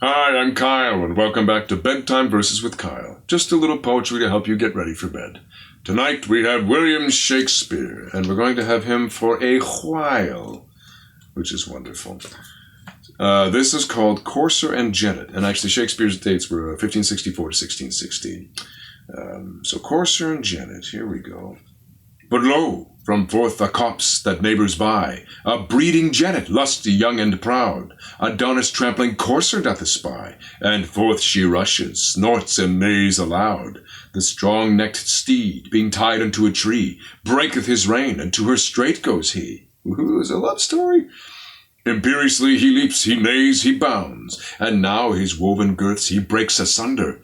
Hi, I'm Kyle, and welcome back to Bedtime Verses with Kyle. Just a little poetry to help you get ready for bed. Tonight we have William Shakespeare, and we're going to have him for a while, which is wonderful. This is called Courser and Jennet, and actually Shakespeare's dates were 1564 to 1616. So Courser and Jennet, here we go. But lo, from forth the copse that neighbours by, a breeding jennet, lusty, young, and proud, Adonis trampling courser doth espy, and forth she rushes, snorts and neighs aloud. The strong-necked steed, being tied unto a tree, breaketh his rein, and to her straight goes he. Ooh, is a love story? Imperiously he leaps, he neighs, he bounds, and now his woven girths he breaks asunder.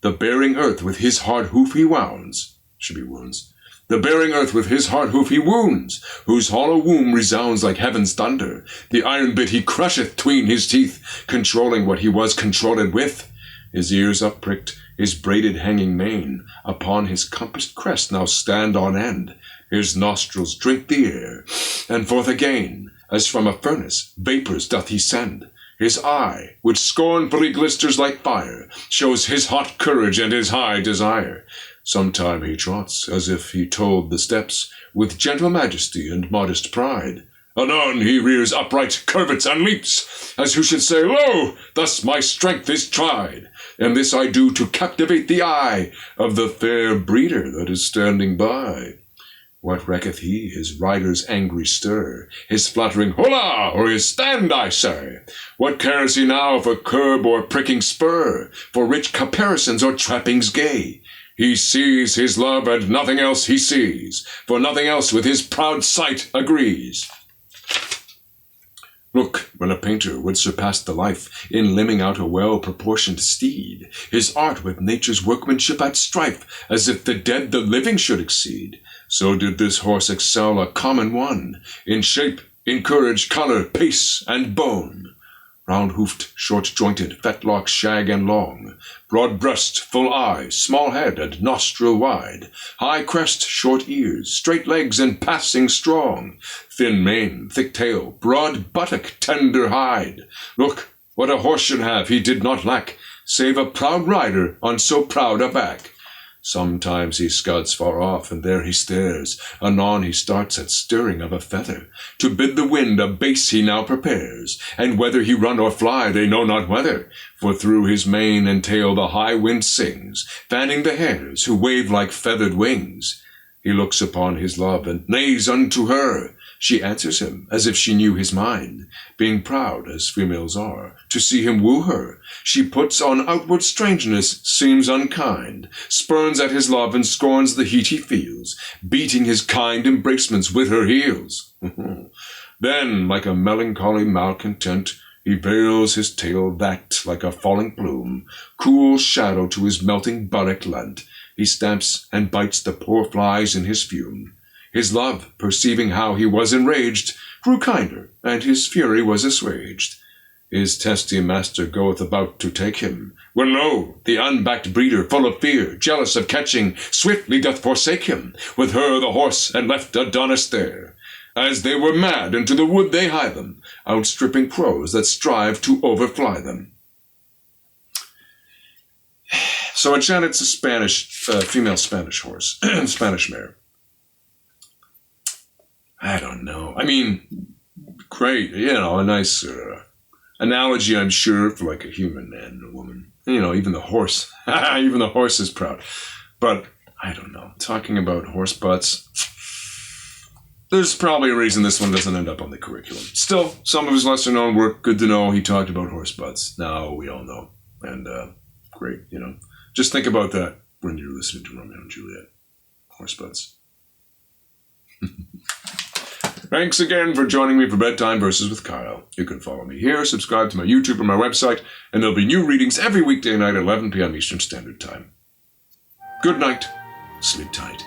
The bearing earth with his hard hoof he wounds. Should be wounds. The bearing earth with his hard hoof he wounds, whose hollow womb resounds like heaven's thunder. The iron bit he crusheth tween his teeth, controlling what he was controlled with. His ears uppricked, his braided hanging mane, upon his compassed crest now stand on end. His nostrils drink the air, and forth again, as from a furnace, vapours doth he send. His eye, which scornfully glisters like fire, shows his hot courage and his high desire. Sometime he trots, as if he told the steps, with gentle majesty and modest pride. Anon he rears upright, curvets, and leaps, as who should say, Lo, thus my strength is tried, and this I do to captivate the eye of the fair breeder that is standing by. What recketh he his rider's angry stir, his fluttering holla, or his stand, I say? What cares he now for curb or pricking spur, for rich caparisons or trappings gay? He sees his love, and nothing else he sees, for nothing else with his proud sight agrees. Look, when a painter would surpass the life in limning out a well-proportioned steed, his art with nature's workmanship at strife, as if the dead the living should exceed, so did this horse excel a common one, in shape, in courage, colour, pace, and bone. Round-hoofed, short-jointed, fetlock, shag, and long, broad breast, full eye, small head, and nostril wide, high crest, short ears, straight legs, and passing strong, thin mane, thick tail, broad buttock, tender hide. Look, what a horse should have he did not lack, save a proud rider on so proud a back. Sometimes he scuds far off, and there he stares. Anon he starts at stirring of a feather. To bid the wind a base he now prepares, and whether he run or fly they know not whether. For through his mane and tail the high wind sings, fanning the hairs, who wave like feathered wings. He looks upon his love, and neighs unto her. She answers him, as if she knew his mind, being proud, as females are, to see him woo her. She puts on outward strangeness, seems unkind, spurns at his love, and scorns the heat he feels, beating his kind embracements with her heels. Then, like a melancholy malcontent, he veils his tail that, like a falling plume, cool shadow to his melting buttock lent. He stamps and bites the poor flies in his fume. His love, perceiving how he was enraged, grew kinder, and his fury was assuaged. His testy master goeth about to take him, when lo, the unbacked breeder, full of fear, jealous of catching, swiftly doth forsake him, with her the horse, and left Adonis there. As they were mad, into the wood they hie them, outstripping crows that strive to overfly them. So a Jennet's a female Spanish horse, Spanish mare. I don't know. I mean, great, a nice analogy, I'm sure, for like a human and a woman. Even the horse. Even the horse is proud. But, I don't know. Talking about horse butts, there's probably a reason this one doesn't end up on the curriculum. Still, some of his lesser-known work, good to know he talked about horse butts. Now we all know. And, great, Just think about that when you're listening to Romeo and Juliet. Horse butts. Thanks again for joining me for Bedtime Verses with Kyle. You can follow me here, subscribe to my YouTube or my website, and there'll be new readings every weekday night at 11 p.m. Eastern Standard Time. Good night. Sleep tight.